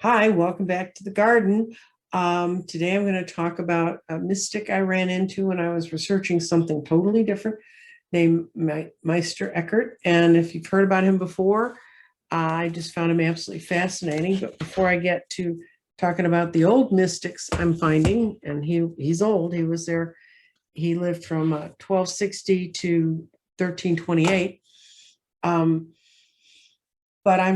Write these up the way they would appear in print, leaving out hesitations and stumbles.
Hi, welcome back to the garden. Today I'm going to talk about a mystic I ran into when I was researching something totally different named Meister Eckhart. And if you've heard about him before, I just found him absolutely fascinating. But before I get to talking about the old mystics I'm finding, and he's old, he lived from 1260 to 1328. But I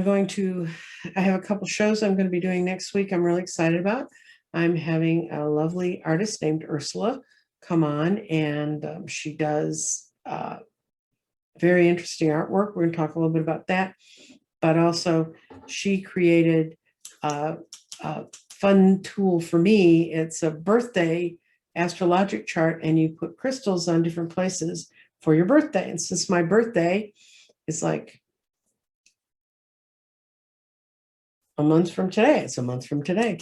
have a couple shows I'm going to be doing next week I'm really excited about. I'm having a lovely artist named Ursula come on, and she does very interesting artwork. We're going to talk a little bit about that. But also, she created a fun tool for me. It's a birthday astrologic chart, and you put crystals on different places for your birthday. And since my birthday is like a month from today. It's a month from today.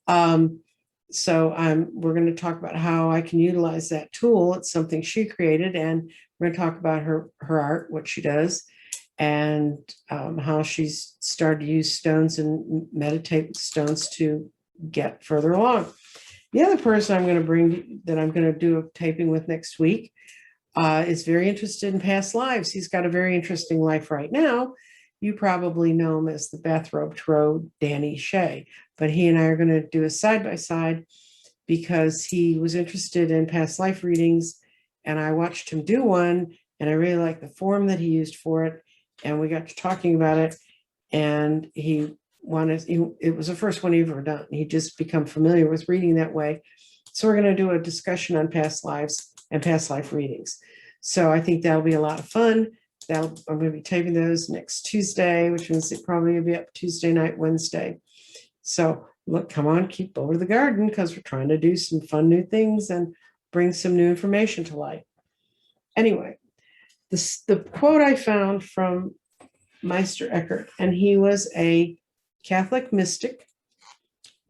We're going to talk about how I can utilize that tool. It's something she created, and we're going to talk about her art, what she does, and how she's started to use stones and meditate with stones to get further along. The other person I'm going to bring that I'm going to do a taping with next week is very interested in past lives. He's got a very interesting life right now. You probably know him as the bathrobe Tarot, Danny Shea, but he and I are going to do a side-by-side because he was interested in past life readings, and I watched him do one, and I really liked the form that he used for it, and we got to talking about it, and it was the first one he'd ever done. He'd just become familiar with reading that way. So we're going to do a discussion on past lives and past life readings. So I think that'll be a lot of fun. I'm going to be taping those next Tuesday, which means it probably will be up Tuesday night, Wednesday. So look, come on, keep over to the garden because we're trying to do some fun new things and bring some new information to light. Anyway, the quote I found from Meister Eckhart, and he was a Catholic mystic.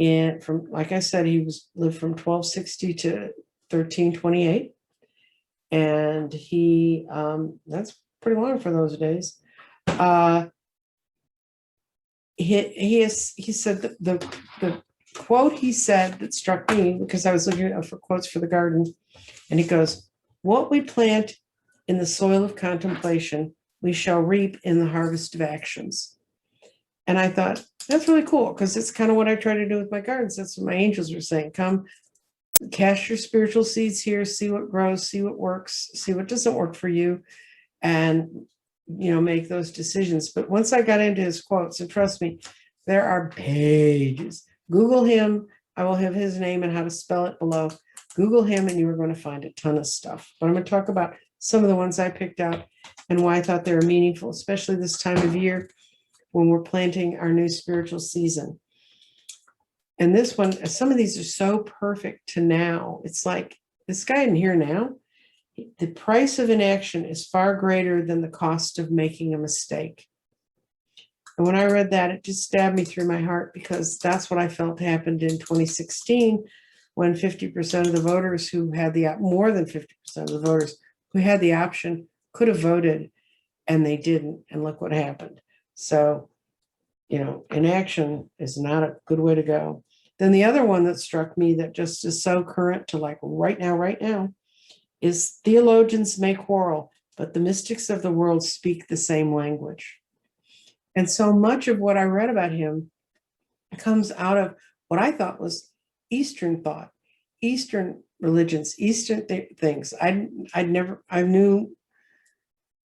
And like I said, lived from 1260 to 1328. And that's pretty long for those days. He said the quote he said that struck me, because I was looking for quotes for the garden, and he goes, "What we plant in the soil of contemplation, we shall reap in the harvest of actions." And I thought, that's really cool, because it's kind of what I try to do with my gardens. That's what my angels are saying. Come, cast your spiritual seeds here, see what grows, see what works, see what doesn't work for you, and make those decisions. But once I got into his quotes, and trust me, there are pages. Google him. I will have his name and how to spell it below. Google him and you are going to find a ton of stuff. But I'm going to talk about some of the ones I picked out and why I thought they were meaningful, especially this time of year when we're planting our new spiritual season. And this one, some of these are so perfect to now. It's like this guy in here now. The price of inaction is far greater than the cost of making a mistake. And when I read that, it just stabbed me through my heart, because that's what I felt happened in 2016, when 50% of the voters who had more than 50% of the voters who had the option could have voted, and they didn't. And look what happened. So, inaction is not a good way to go. Then the other one that struck me that just is so current to like right now, is theologians may quarrel, but the mystics of the world speak the same language. And so much of what I read about him comes out of what I thought was Eastern thought, Eastern religions, Eastern things. I'd known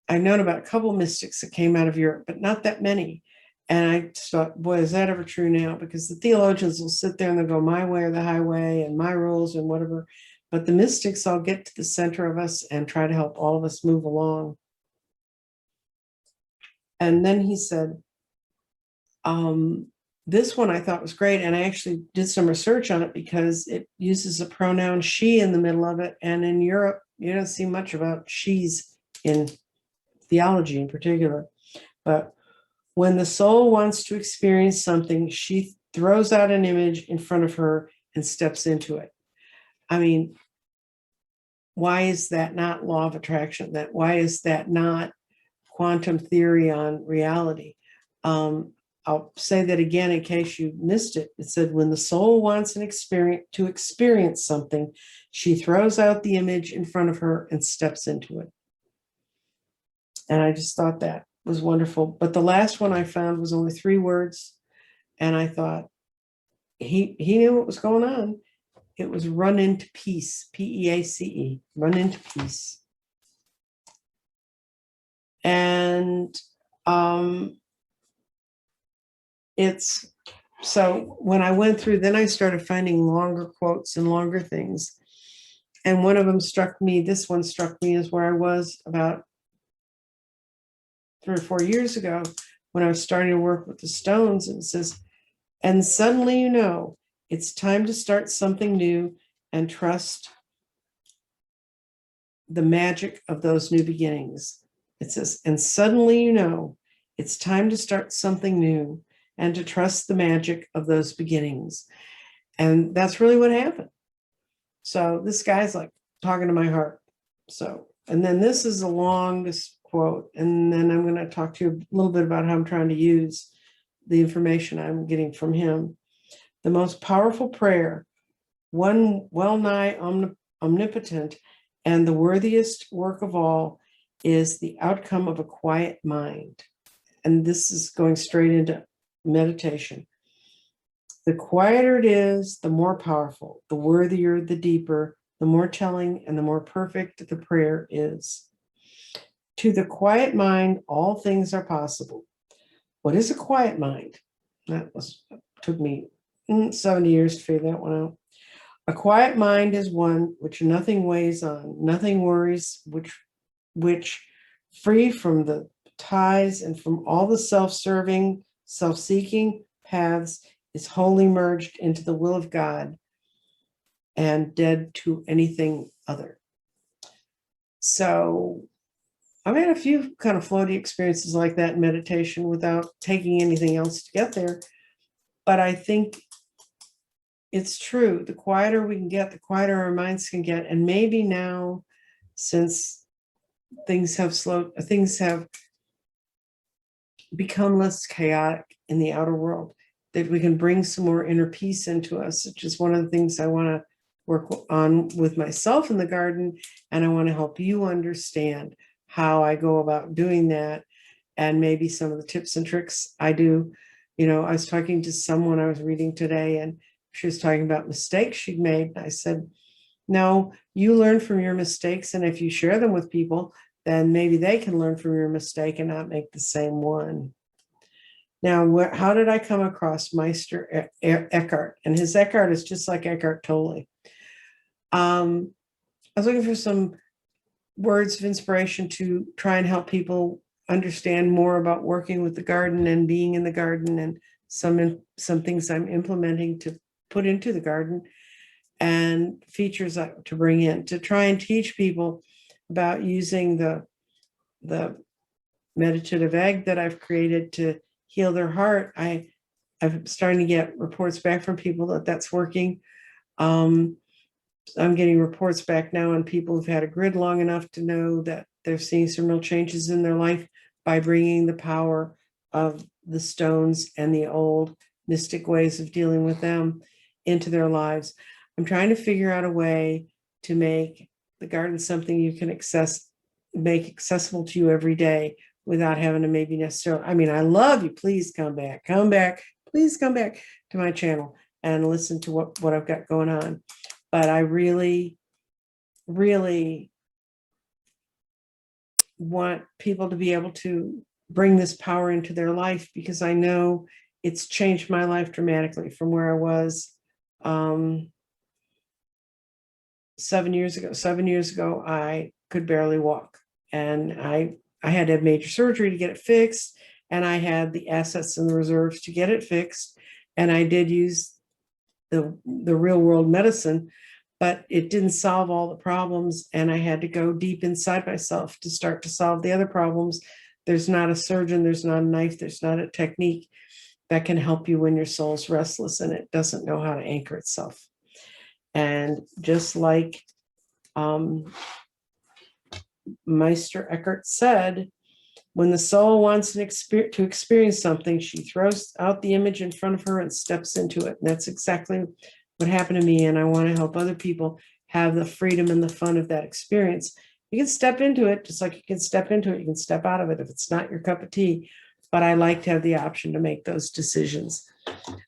about a couple of mystics that came out of Europe, but not that many. And I thought, boy, is that ever true now? Because the theologians will sit there and they'll go my way or the highway and my rules and whatever. But the mystics all get to the center of us and try to help all of us move along. And then he said, this one I thought was great. And I actually did some research on it because it uses a pronoun she in the middle of it. And in Europe, you don't see much about she's in theology in particular. But when the soul wants to experience something, she throws out an image in front of her and steps into it. I mean, why is that not law of attraction? Why is that not quantum theory on reality? I'll say that again in case you missed it. It said, when the soul wants to experience something, she throws out the image in front of her and steps into it. And I just thought that was wonderful. But the last one I found was only 3 words. And I thought, he knew what was going on. It was run into peace, P-E-A-C-E, run into peace. And it's, so when I went through, then I started finding longer quotes and longer things. And one of them struck me, this one struck me as where I was about 3 or 4 years ago when I was starting to work with the stones. And it says, and suddenly you know, it's time to start something new and trust the magic of those new beginnings. It says, and suddenly you know, it's time to start something new and to trust the magic of those beginnings. And that's really what happened. So this guy's like talking to my heart. So, and then this is the longest quote. And then I'm going to talk to you a little bit about how I'm trying to use the information I'm getting from him. The most powerful prayer, one well nigh omnipotent, and the worthiest work of all is the outcome of a quiet mind. And this is going straight into meditation. The quieter it is, the more powerful, the worthier, the deeper, the more telling, and the more perfect the prayer is. To the quiet mind, all things are possible. What is a quiet mind? Took me 70 years to figure that one out. A quiet mind is one which nothing weighs on, nothing worries, which free from the ties and from all the self-serving, self-seeking paths, is wholly merged into the will of God and dead to anything other. So I've had a few kind of floaty experiences like that in meditation without taking anything else to get there. But I think it's true. The quieter we can get, the quieter our minds can get. And maybe now, since things have become less chaotic in the outer world, that we can bring some more inner peace into us, which is one of the things I want to work on with myself in the garden. And I want to help you understand how I go about doing that, and maybe some of the tips and tricks I do. You know, I was talking to someone I was reading today, and she was talking about mistakes she'd made. I said, no, you learn from your mistakes. And if you share them with people, then maybe they can learn from your mistake and not make the same one. Now, how did I come across Meister Eckhart? And his Eckhart is just like Eckhart Tolle. I was looking for some words of inspiration to try and help people understand more about working with the garden and being in the garden, and some things I'm implementing to put into the garden, and features to bring in to try and teach people about using the meditative egg that I've created to heal their heart. I'm starting to get reports back from people that that's working. I'm getting reports back now on people who've had a grid long enough to know that they're seeing some real changes in their life by bringing the power of the stones and the old mystic ways of dealing with them into their lives. I'm trying to figure out a way to make the garden something you can make accessible to you every day without having to maybe necessarily, I mean, I love you. Please come back, please come back to my channel and listen to what I've got going on. But I really, really want people to be able to bring this power into their life, because I know it's changed my life dramatically from where I was 7 years ago. 7 years ago, I could barely walk, and I had to have major surgery to get it fixed, and I had the assets and the reserves to get it fixed, and I did use the real world medicine, but it didn't solve all the problems, and I had to go deep inside myself to start to solve the other problems. There's not a surgeon, there's not a knife, there's not a technique that can help you when your soul's restless and it doesn't know how to anchor itself. And just like Meister Eckhart said, When the soul wants to experience something, she throws out the image in front of her and steps into it. And that's exactly what happened to me. And I want to help other people have the freedom and the fun of that experience. You can step into it, just like you can step into it. You can step out of it if it's not your cup of tea. But I like to have the option to make those decisions.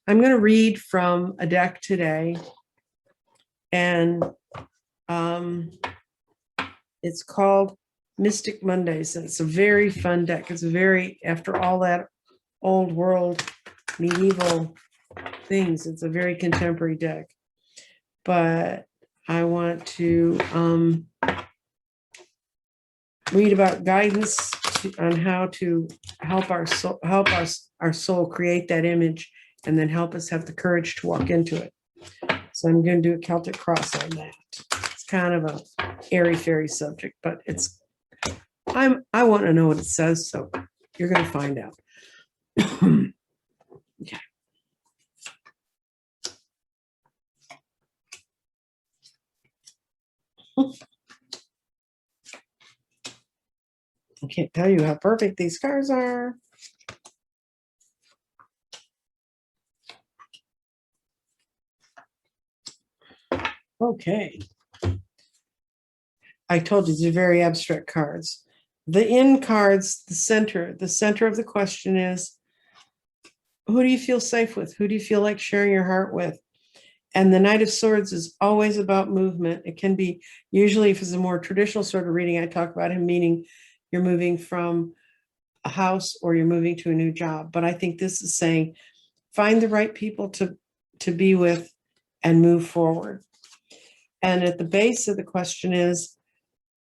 I'm going to read from a deck today. And it's called Mystic Mondays. And it's a very fun deck. It's very, after all that old world medieval things, it's a very contemporary deck. But I want to read about guidance on how to help our soul create that image, and then help us have the courage to walk into it. So I'm going to do a Celtic cross on that. It's kind of a airy-fairy subject, but I want to know what it says, so you're going to find out. Okay. I can't tell you how perfect these cards are. Okay. I told you these are very abstract cards. The in cards, the center of the question is, who do you feel safe with? Who do you feel like sharing your heart with? And the Knight of Swords is always about movement. It can be, usually if it's a more traditional sort of reading, I talk about him, meaning you're moving from a house or you're moving to a new job. But I think this is saying, find the right people to be with and move forward. And at the base of the question is,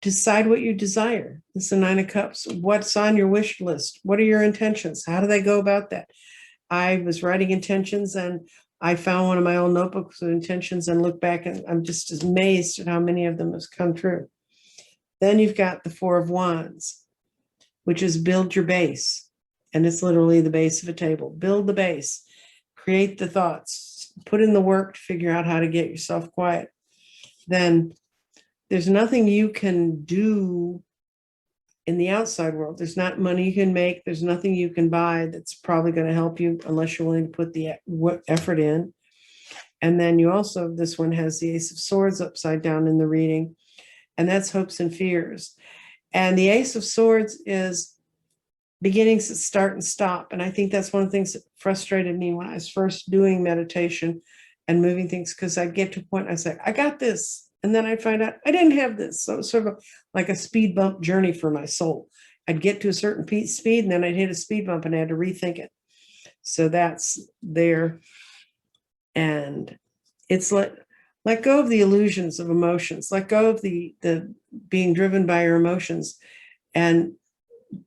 decide what you desire. It's the Nine of Cups. What's on your wish list? What are your intentions? How do they go about that? I was writing intentions and I found one of my old notebooks with intentions and look back and I'm just amazed at how many of them has come true. Then you've got the Four of Wands, which is build your base. And it's literally the base of a table. Build the base, create the thoughts, put in the work to figure out how to get yourself quiet. Then there's nothing you can do in the outside world. There's not money you can make. There's nothing you can buy that's probably going to help you unless you're willing to put the effort in. And then you also, this one has the Ace of Swords upside down in the reading, and that's hopes and fears. And the Ace of Swords is beginnings that start and stop. And I think that's one of the things that frustrated me when I was first doing meditation and moving things, because I'd get to a point, I'd say, I got this. And then I'd find out I didn't have this. So it was sort of like a speed bump journey for my soul. I'd get to a certain speed and then I'd hit a speed bump and I had to rethink it. So that's there. And it's let go of the illusions of emotions, let go of the being driven by your emotions. And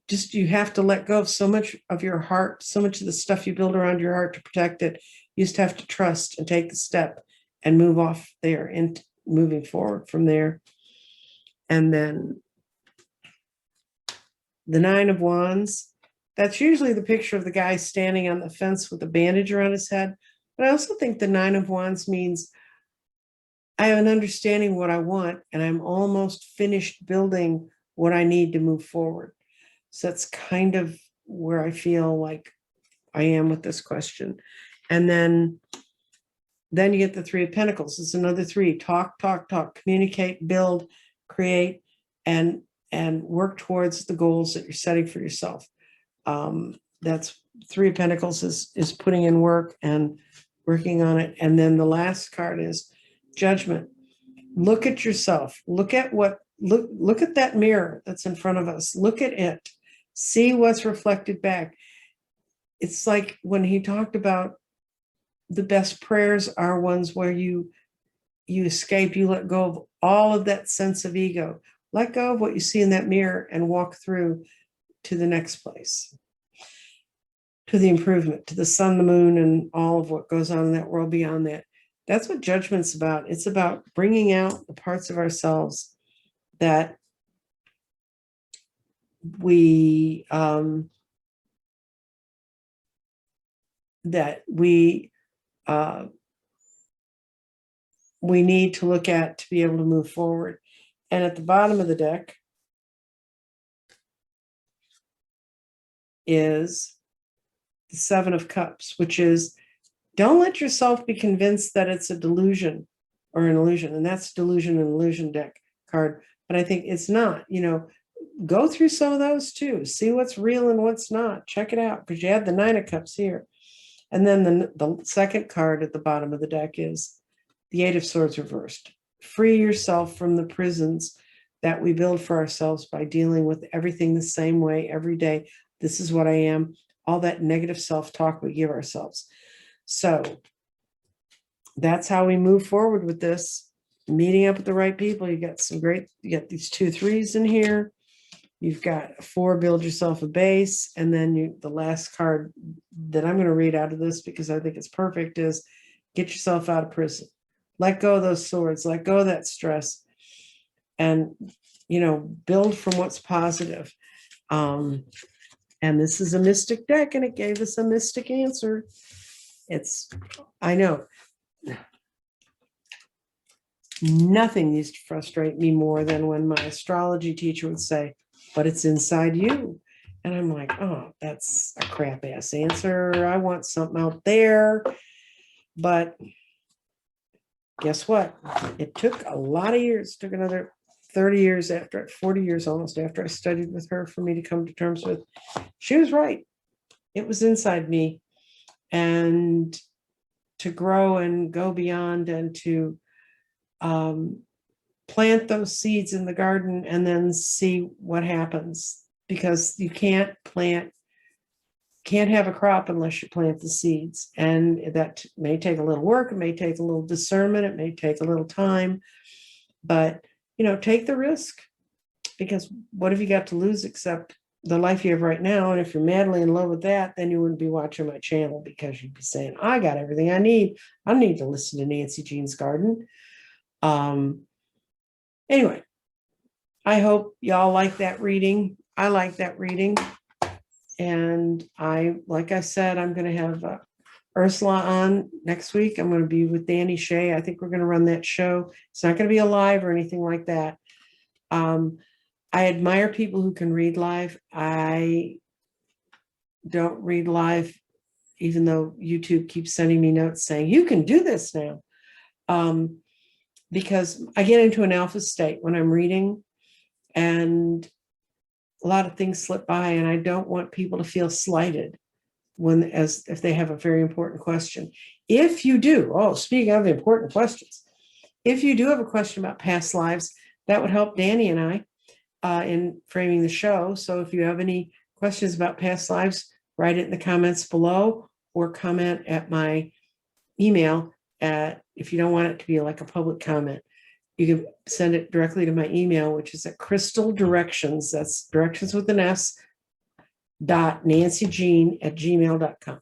just, you have to let go of so much of your heart, so much of the stuff you build around your heart to protect it. You just have to trust and take the step and move off there and moving forward from there. And then the Nine of Wands, that's usually the picture of the guy standing on the fence with a bandage around his head. But I also think the Nine of Wands means I have an understanding of what I want, and I'm almost finished building what I need to move forward. So that's kind of where I feel like I am with this question. And then you get the Three of Pentacles. It's another three. Talk, communicate, build, create, and work towards the goals that you're setting for yourself. That's Three of Pentacles is putting in work and working on it. And then the last card is Judgment. Look at yourself. Look at that mirror that's in front of us. Look at it. See what's reflected back. It's like when he talked about the best prayers are ones where you escape, you let go of all of that sense of ego. Let go of what you see in that mirror and walk through to the next place, to the improvement, to the sun, the moon, and all of what goes on in that world beyond that. That's what Judgment's about. It's about bringing out the parts of ourselves that we need to look at to be able to move forward. And at the bottom of the deck, is the Seven of Cups, which is, don't let yourself be convinced that it's a delusion or an illusion. And that's delusion and illusion deck card. But I think it's not, go through some of those too. See what's real and what's not. Check it out, because you have the Nine of Cups here. And then the second card at the bottom of the deck is the Eight of Swords reversed. Free yourself from the prisons that we build for ourselves by dealing with everything the same way every day. This is what I am. All that negative self-talk we give ourselves. So that's how we move forward with this. Meeting up with the right people. You got these 2 3s in here. You've got 4, build yourself a base. And then the last card that I'm going to read out of this, because I think it's perfect, is get yourself out of prison. Let go of those swords, let go of that stress, and, build from what's positive. And this is a mystic deck, and it gave us a mystic answer. I know, nothing used to frustrate me more than when my astrology teacher would say, but it's inside you. And I'm like, oh, that's a crap ass answer. I want something out there. But guess what? It took a lot of years, took another 30 years 40 years almost after I studied with her for me to come to terms with, she was right. It was inside me. And to grow and go beyond and to plant those seeds in the garden and then see what happens, because you can't have a crop unless you plant the seeds. And that may take a little work. It may take a little discernment. It may take a little time, but take the risk, because what have you got to lose except the life you have right now? And if you're madly in love with that, then you wouldn't be watching my channel, because you'd be saying, I got everything I need. I need to listen to Nancy Jean's Garden. Anyway, I hope y'all like that reading. I like that reading. And like I said, I'm going to have Ursula on next week. I'm going to be with Danny Shea. I think we're going to run that show. It's not going to be a live or anything like that. I admire people who can read live. I don't read live, even though YouTube keeps sending me notes saying, you can do this now. Because I get into an alpha state when I'm reading, and a lot of things slip by, and I don't want people to feel slighted if they have a very important question. If you do, speaking of important questions, if you do have a question about past lives, that would help Danny and I in framing the show. So if you have any questions about past lives, write it in the comments below, or comment at my email if you don't want it to be like a public comment. You can send it directly to my email, which is at crystaldirections, that's directions with an S, .nancyjean@gmail.com.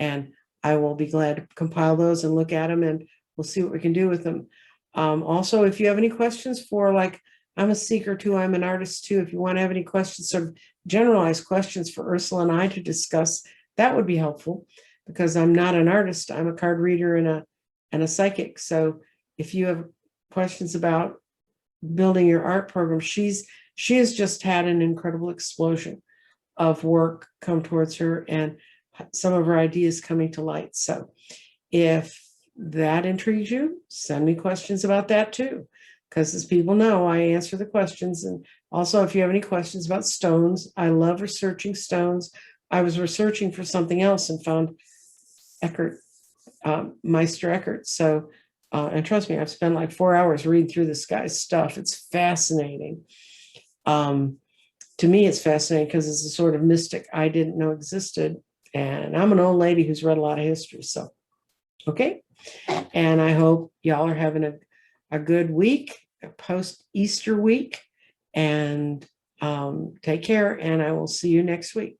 And I will be glad to compile those and look at them, and we'll see what we can do with them. Also, if you have any questions for, like, I'm a seeker too, I'm an artist too. If you want to have any questions, sort of generalized questions for Ursula and I to discuss, that would be helpful, because I'm not an artist. I'm a card reader and a psychic. So if you have questions about building your art program, she has just had an incredible explosion of work come towards her, and some of her ideas coming to light. So if that intrigues you, send me questions about that too, because as people know, I answer the questions. And also, if you have any questions about stones, I love researching stones. I was researching for something else and found Eckhart, Meister Eckhart. So, and trust me, I've spent like 4 hours reading through this guy's stuff. It's fascinating. To me, it's fascinating because it's a sort of mystic I didn't know existed. And I'm an old lady who's read a lot of history. So, okay. And I hope y'all are having a good week, a post-Easter week. And take care. And I will see you next week.